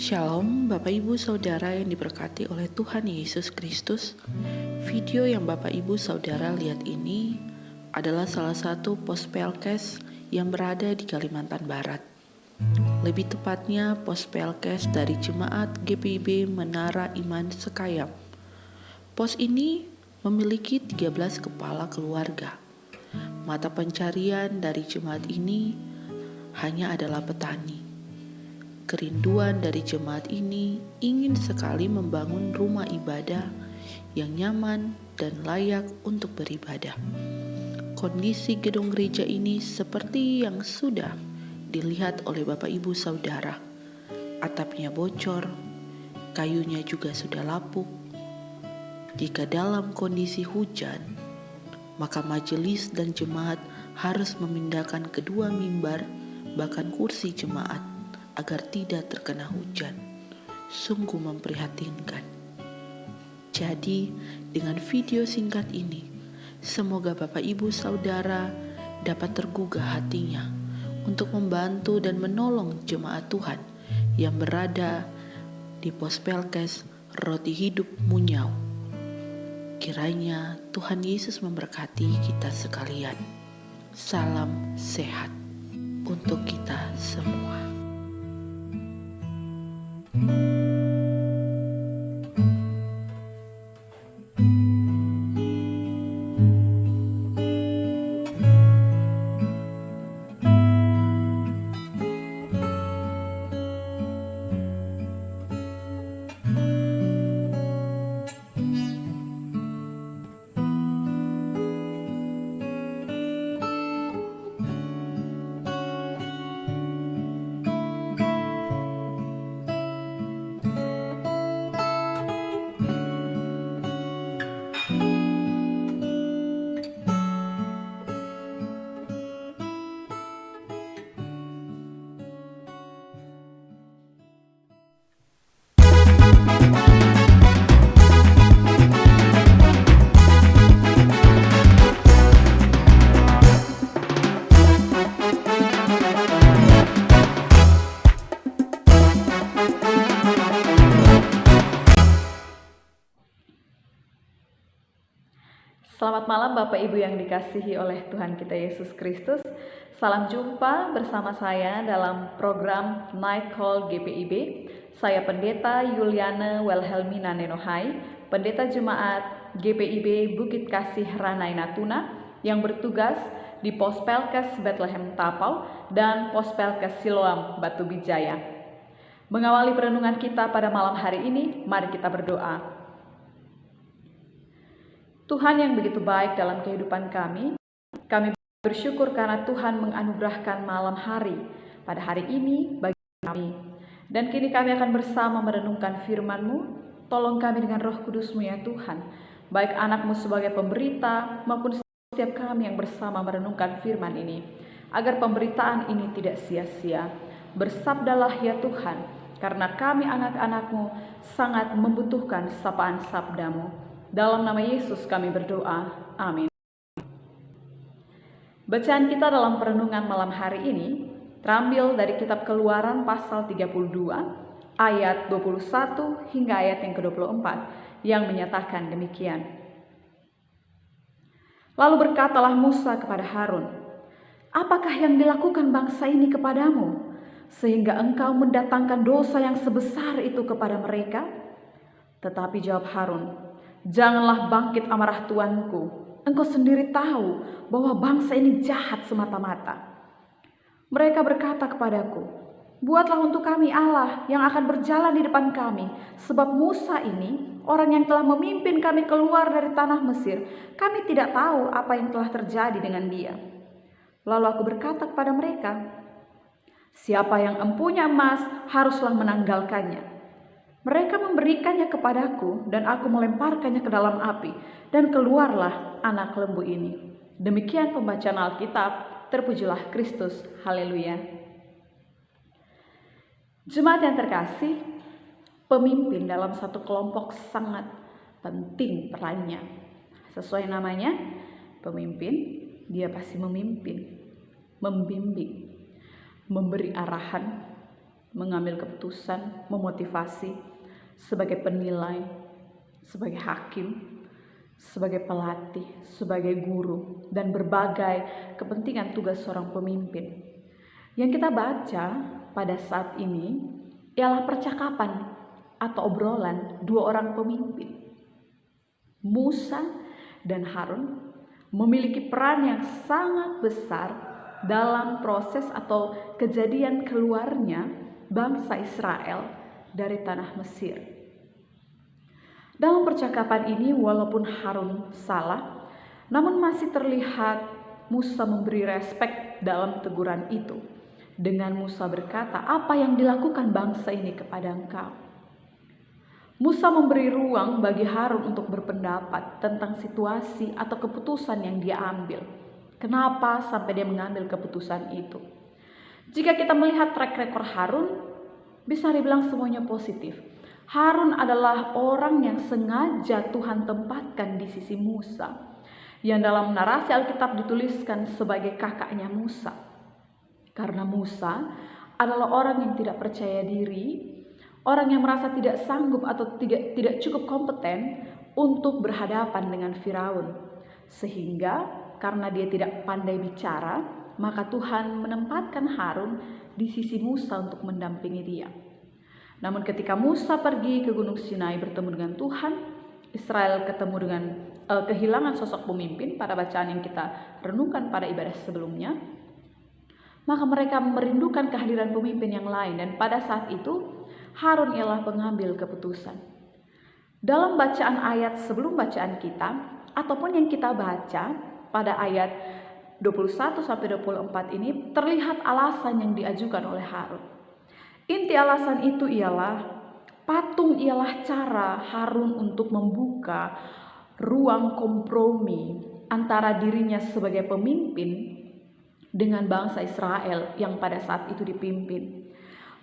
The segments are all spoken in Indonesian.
Shalom Bapak Ibu Saudara yang diberkati oleh Tuhan Yesus Kristus. Video yang Bapak Ibu Saudara lihat ini adalah salah satu Pospelkes yang berada di Kalimantan Barat. Lebih tepatnya Pospelkes dari Jemaat GPIB Menara Iman Sekayam. Pos ini memiliki 13 kepala keluarga. Mata pencarian dari jemaat ini hanya adalah petani. Kerinduan dari jemaat ini ingin sekali membangun rumah ibadah yang nyaman dan layak untuk beribadah. Kondisi gedung gereja ini seperti yang sudah dilihat oleh Bapak Ibu Saudara. Atapnya bocor, kayunya juga sudah lapuk. Jika dalam kondisi hujan, maka majelis dan jemaat harus memindahkan kedua mimbar bahkan kursi jemaat agar tidak terkena hujan. Sungguh memprihatinkan. Jadi, dengan video singkat ini, semoga Bapak Ibu Saudara dapat tergugah hatinya untuk membantu dan menolong jemaat Tuhan yang berada di Pospelkes Roti Hidup Munyau. Kiranya Tuhan Yesus memberkati kita sekalian. Salam sehat untuk kita semua. Selamat malam Bapak Ibu yang dikasihi oleh Tuhan kita Yesus Kristus. Salam jumpa bersama saya dalam program Night Call GPIB. Saya Pendeta Yuliana Wilhelmina Nenohai, Pendeta Jemaat GPIB Bukit Kasih Ranai Natuna yang bertugas di Pospelkes Bethlehem Tapau dan Pospelkes Siloam Batu Bijaya. Mengawali perenungan kita pada malam hari ini, mari kita berdoa. Tuhan yang begitu baik dalam kehidupan kami bersyukur karena Tuhan menganugerahkan malam hari pada hari ini bagi kami. Dan kini kami akan bersama merenungkan firman-Mu. Tolong kami dengan Roh Kudus-Mu ya Tuhan, baik anak-Mu sebagai pemberita maupun setiap kami yang bersama merenungkan firman ini, agar pemberitaan ini tidak sia-sia. Bersabdalah ya Tuhan, karena kami anak-anak-Mu sangat membutuhkan sapaan sabda-Mu. Dalam nama Yesus kami berdoa, amin. Bacaan kita dalam perenungan malam hari ini terambil dari kitab Keluaran pasal 32 ayat 21 hingga ayat yang ke-24 yang menyatakan demikian. Lalu berkatalah Musa kepada Harun, "Apakah yang dilakukan bangsa ini kepadamu, sehingga engkau mendatangkan dosa yang sebesar itu kepada mereka?" Tetapi jawab Harun, "Janganlah bangkit amarah tuanku. Engkau sendiri tahu bahwa bangsa ini jahat semata-mata." Mereka berkata kepadaku, "Buatlah untuk kami Allah yang akan berjalan di depan kami, sebab Musa ini, orang yang telah memimpin kami keluar dari tanah Mesir, kami tidak tahu apa yang telah terjadi dengan dia." Lalu aku berkata kepada mereka, "Siapa yang empunya emas haruslah menanggalkannya." Mereka memberikannya kepadaku dan aku melemparkannya ke dalam api dan keluarlah anak lembu ini. Demikian pembacaan Alkitab, terpujilah Kristus, haleluya. Jemaat yang terkasih, pemimpin dalam satu kelompok sangat penting perannya. Sesuai namanya, pemimpin, dia pasti memimpin, membimbing, memberi arahan, mengambil keputusan, memotivasi, sebagai penilai, sebagai hakim, sebagai pelatih, sebagai guru, dan berbagai kepentingan tugas seorang pemimpin. Yang kita baca pada saat ini ialah percakapan atau obrolan dua orang pemimpin. Musa dan Harun memiliki peran yang sangat besar dalam proses atau kejadian keluarnya bangsa Israel dari tanah Mesir. Dalam percakapan ini, walaupun Harun salah, namun masih terlihat Musa memberi respek dalam teguran itu. Dengan Musa berkata, "Apa yang dilakukan bangsa ini kepada engkau?" Musa memberi ruang bagi Harun untuk berpendapat tentang situasi atau keputusan yang dia ambil. Kenapa sampai dia mengambil keputusan itu? Jika kita melihat track record Harun, bisa dibilang semuanya positif. Harun adalah orang yang sengaja Tuhan tempatkan di sisi Musa, yang dalam narasi Alkitab dituliskan sebagai kakaknya Musa. Karena Musa adalah orang yang tidak percaya diri, orang yang merasa tidak sanggup atau tidak cukup kompeten untuk berhadapan dengan Firaun. Sehingga karena dia tidak pandai bicara, maka Tuhan menempatkan Harun di sisi Musa untuk mendampingi dia. Namun ketika Musa pergi ke Gunung Sinai bertemu dengan Tuhan, Israel ketemu dengan kehilangan sosok pemimpin pada bacaan yang kita renungkan pada ibadah sebelumnya, maka mereka merindukan kehadiran pemimpin yang lain, dan pada saat itu Harun ialah pengambil keputusan. Dalam bacaan ayat sebelum bacaan kita, ataupun yang kita baca pada ayat 21-24 ini, terlihat alasan yang diajukan oleh Harun. Inti alasan itu ialah patung ialah cara Harun untuk membuka ruang kompromi antara dirinya sebagai pemimpin dengan bangsa Israel yang pada saat itu dipimpin.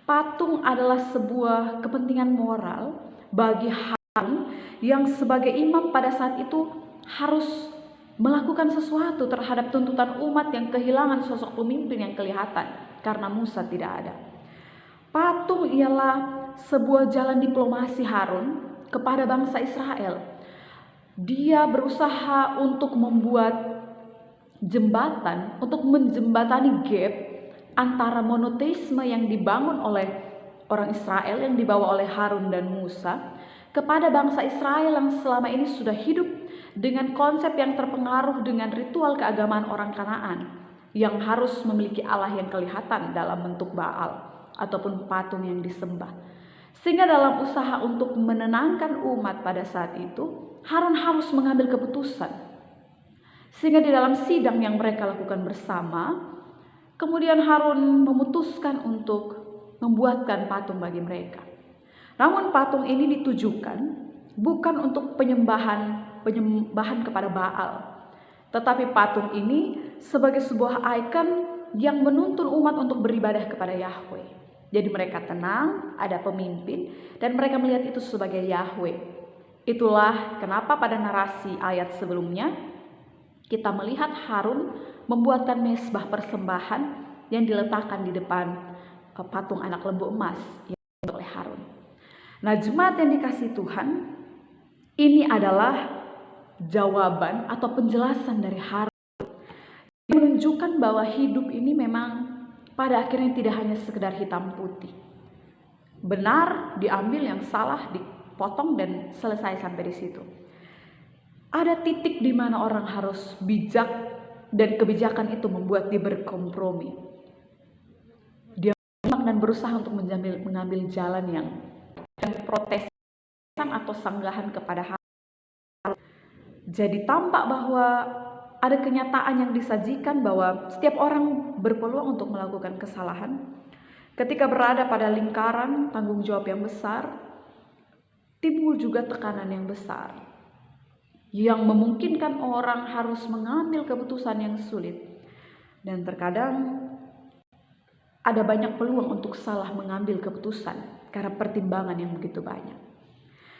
Patung adalah sebuah kepentingan moral bagi Harun yang sebagai imam pada saat itu harus melakukan sesuatu terhadap tuntutan umat yang kehilangan sosok pemimpin yang kelihatan karena Musa tidak ada. Patung ialah sebuah jalan diplomasi Harun kepada bangsa Israel. Dia berusaha untuk membuat jembatan, untuk menjembatani gap antara monoteisme yang dibangun oleh orang Israel, yang dibawa oleh Harun dan Musa, kepada bangsa Israel yang selama ini sudah hidup dengan konsep yang terpengaruh dengan ritual keagamaan orang Kanaan, yang harus memiliki Allah yang kelihatan dalam bentuk Baal ataupun patung yang disembah. Sehingga dalam usaha untuk menenangkan umat pada saat itu, Harun harus mengambil keputusan. Sehingga di dalam sidang yang mereka lakukan bersama, kemudian Harun memutuskan untuk membuatkan patung bagi mereka. Namun patung ini ditujukan bukan untuk penyembahan kepada Baal, tetapi patung ini sebagai sebuah ikon yang menuntun umat untuk beribadah kepada Yahweh. Jadi mereka tenang, ada pemimpin, dan mereka melihat itu sebagai Yahweh. Itulah kenapa pada narasi ayat sebelumnya kita melihat Harun membuatkan mezbah persembahan yang diletakkan di depan patung anak lembu emas yang dibuat oleh Harun. Nah, jemaat yang dikasihi Tuhan, ini adalah jawaban atau penjelasan dari Harun yang menunjukkan bahwa hidup ini memang pada akhirnya tidak hanya sekedar hitam putih. Benar diambil, yang salah dipotong dan selesai sampai di situ. Ada titik di mana orang harus bijak, dan kebijakan itu membuat dia berkompromi. Dia dan berusaha untuk mengambil jalan yang protesan atau sanggahan kepada Harun. Jadi tampak bahwa ada kenyataan yang disajikan bahwa setiap orang berpeluang untuk melakukan kesalahan. Ketika berada pada lingkaran tanggung jawab yang besar, timbul juga tekanan yang besar, yang memungkinkan orang harus mengambil keputusan yang sulit. Dan terkadang ada banyak peluang untuk salah mengambil keputusan karena pertimbangan yang begitu banyak.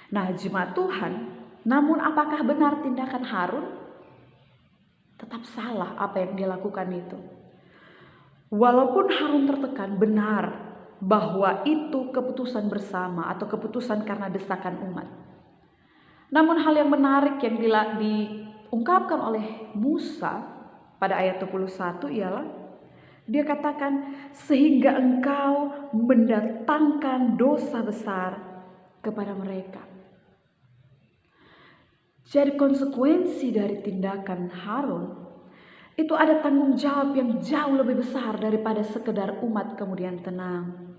Nah, jemaat Tuhan, namun apakah benar tindakan Harun? Tetap salah apa yang dia lakukan itu. Walaupun Harun tertekan, benar bahwa itu keputusan bersama atau keputusan karena desakan umat. Namun hal yang menarik yang diungkapkan oleh Musa pada ayat 21 ialah dia katakan, sehingga engkau mendatangkan dosa besar kepada mereka. Jadi konsekuensi dari tindakan Harun itu ada tanggung jawab yang jauh lebih besar daripada sekedar umat kemudian tenang.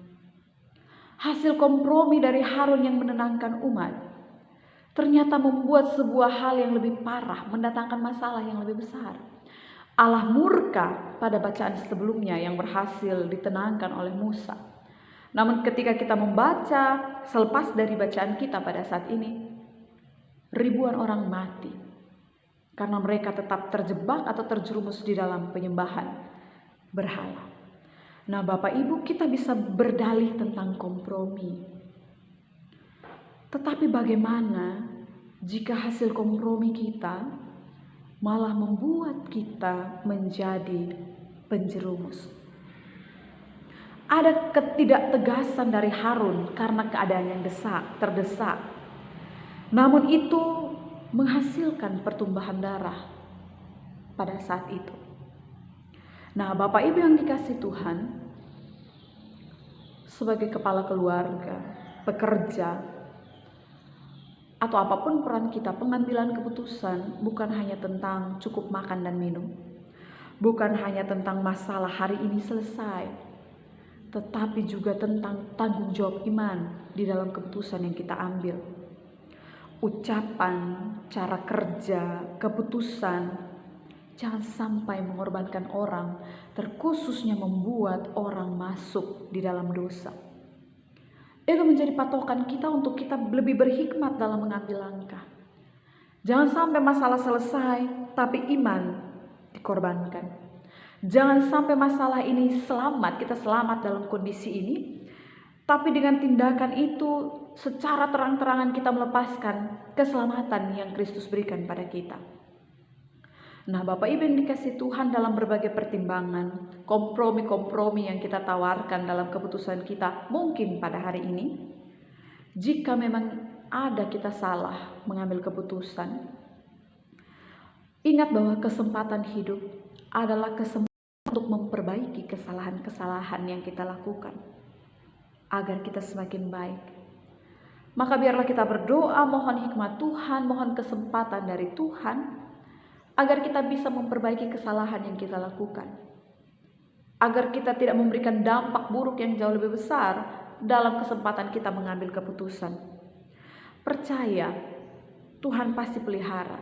Hasil kompromi dari Harun yang menenangkan umat ternyata membuat sebuah hal yang lebih parah, mendatangkan masalah yang lebih besar. Allah murka pada bacaan sebelumnya yang berhasil ditenangkan oleh Musa. Namun ketika kita membaca selepas dari bacaan kita pada saat ini, ribuan orang mati karena mereka tetap terjebak atau terjerumus di dalam penyembahan berhala. Nah, Bapak Ibu, kita bisa berdalih tentang kompromi. Tetapi bagaimana jika hasil kompromi kita malah membuat kita menjadi penjerumus? Ada ketidaktegasan dari Harun karena keadaan yang terdesak. Namun itu menghasilkan pertumbuhan darah pada saat itu. Nah, Bapak Ibu yang dikasihi Tuhan, sebagai kepala keluarga, pekerja, atau apapun peran kita, pengambilan keputusan bukan hanya tentang cukup makan dan minum, bukan hanya tentang masalah hari ini selesai, tetapi juga tentang tanggung jawab iman di dalam keputusan yang kita ambil. Ucapan, cara kerja, keputusan, jangan sampai mengorbankan orang, terkhususnya membuat orang masuk di dalam dosa. Itu menjadi patokan kita untuk kita lebih berhikmat dalam mengambil langkah. Jangan sampai masalah selesai, tapi iman dikorbankan. Jangan sampai masalah ini kita selamat dalam kondisi ini, tapi dengan tindakan itu secara terang-terangan kita melepaskan keselamatan yang Kristus berikan pada kita. Nah, Bapak Ibu yang dikasihi Tuhan, dalam berbagai pertimbangan, kompromi-kompromi yang kita tawarkan dalam keputusan kita mungkin pada hari ini, jika memang ada kita salah mengambil keputusan, ingat bahwa kesempatan hidup adalah kesempatan untuk memperbaiki kesalahan-kesalahan yang kita lakukan agar kita semakin baik. Maka biarlah kita berdoa, mohon hikmat Tuhan, mohon kesempatan dari Tuhan, agar kita bisa memperbaiki kesalahan yang kita lakukan, agar kita tidak memberikan dampak buruk yang jauh lebih besar dalam kesempatan kita mengambil keputusan. Percaya, Tuhan pasti pelihara.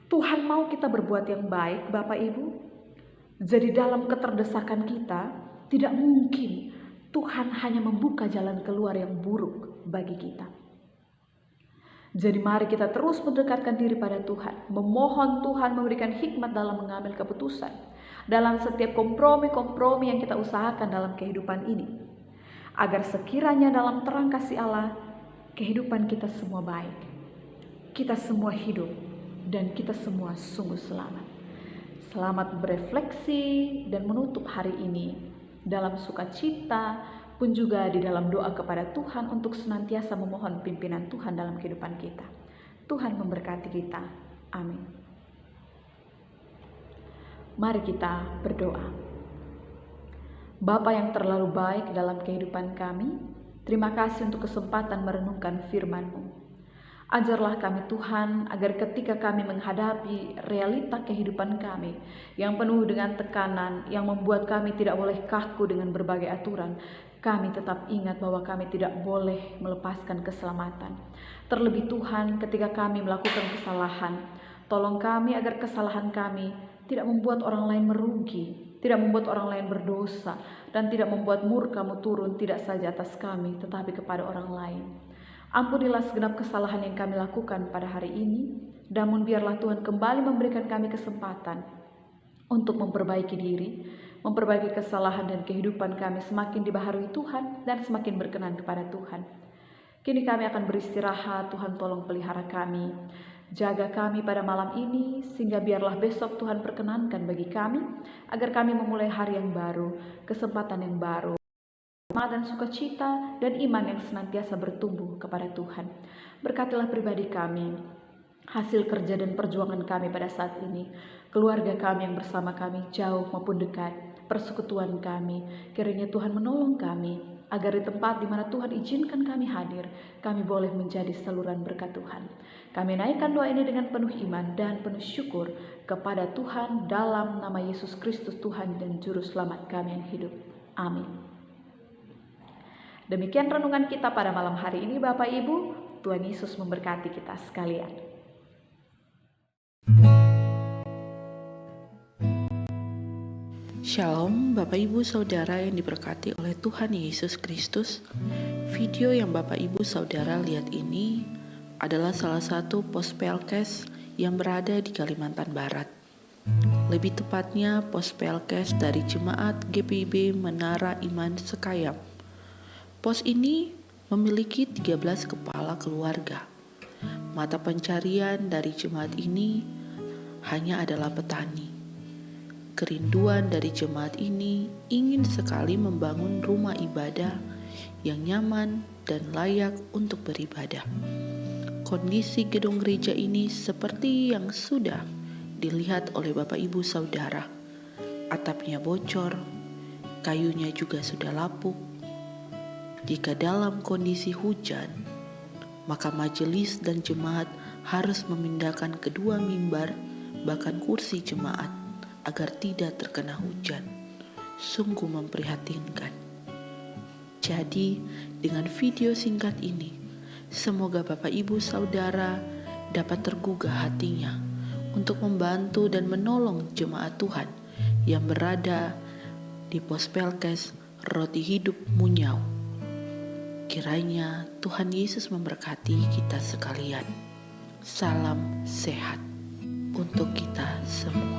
Tuhan mau kita berbuat yang baik, Bapak Ibu. Jadi dalam keterdesakan kita, tidak mungkin Tuhan hanya membuka jalan keluar yang buruk bagi kita. Jadi mari kita terus mendekatkan diri pada Tuhan, memohon Tuhan memberikan hikmat dalam mengambil keputusan, dalam setiap kompromi-kompromi yang kita usahakan dalam kehidupan ini, agar sekiranya dalam terang kasih Allah, kehidupan kita semua baik, kita semua hidup, dan kita semua sungguh selamat. Selamat berefleksi dan menutup hari ini dalam sukacita, pun juga di dalam doa kepada Tuhan untuk senantiasa memohon pimpinan Tuhan dalam kehidupan kita. Tuhan memberkati kita. Amin. Mari kita berdoa. Bapa yang terlalu baik dalam kehidupan kami, terima kasih untuk kesempatan merenungkan firman-Mu. Ajarlah kami Tuhan, agar ketika kami menghadapi realita kehidupan kami yang penuh dengan tekanan, yang membuat kami tidak boleh kaku dengan berbagai aturan, kami tetap ingat bahwa kami tidak boleh melepaskan keselamatan. Terlebih Tuhan, ketika kami melakukan kesalahan, tolong kami agar kesalahan kami tidak membuat orang lain merugi, tidak membuat orang lain berdosa, dan tidak membuat murka-Mu turun tidak saja atas kami, tetapi kepada orang lain. Ampunilah segenap kesalahan yang kami lakukan pada hari ini, namun biarlah Tuhan kembali memberikan kami kesempatan untuk memperbaiki diri, memperbaiki kesalahan dan kehidupan kami semakin dibaharui Tuhan dan semakin berkenan kepada Tuhan. Kini kami akan beristirahat, Tuhan tolong pelihara kami, jaga kami pada malam ini, sehingga biarlah besok Tuhan perkenankan bagi kami, agar kami memulai hari yang baru, kesempatan yang baru. dan sukacita dan iman yang senantiasa bertumbuh kepada Tuhan. Berkatilah pribadi kami, hasil kerja dan perjuangan kami pada saat ini, keluarga kami yang bersama kami jauh maupun dekat, persekutuan kami. Kiranya Tuhan menolong kami agar di tempat di mana Tuhan izinkan kami hadir, kami boleh menjadi saluran berkat Tuhan. Kami naikkan doa ini dengan penuh iman dan penuh syukur kepada Tuhan dalam nama Yesus Kristus Tuhan dan Juru Selamat kami yang hidup. Amin. Demikian renungan kita pada malam hari ini Bapak Ibu. Tuhan Yesus memberkati kita sekalian. Shalom Bapak Ibu Saudara yang diberkati oleh Tuhan Yesus Kristus. Video yang Bapak Ibu Saudara lihat ini adalah salah satu Pospelkes yang berada di Kalimantan Barat. Lebih tepatnya Pospelkes dari Jemaat GPIB Menara Iman Sekayam. Pos ini memiliki 13 kepala keluarga. Mata pencarian dari jemaat ini hanya adalah petani. Kerinduan dari jemaat ini ingin sekali membangun rumah ibadah yang nyaman dan layak untuk beribadah. Kondisi gedung gereja ini seperti yang sudah dilihat oleh Bapak Ibu Saudara. Atapnya bocor, kayunya juga sudah lapuk. Jika dalam kondisi hujan, maka majelis dan jemaat harus memindahkan kedua mimbar bahkan kursi jemaat agar tidak terkena hujan. Sungguh memprihatinkan. Jadi, dengan video singkat ini, semoga Bapak Ibu Saudara dapat tergugah hatinya untuk membantu dan menolong jemaat Tuhan yang berada di Pospelkes Roti Hidup Munyau. Kiranya Tuhan Yesus memberkati kita sekalian. Salam sehat untuk kita semua.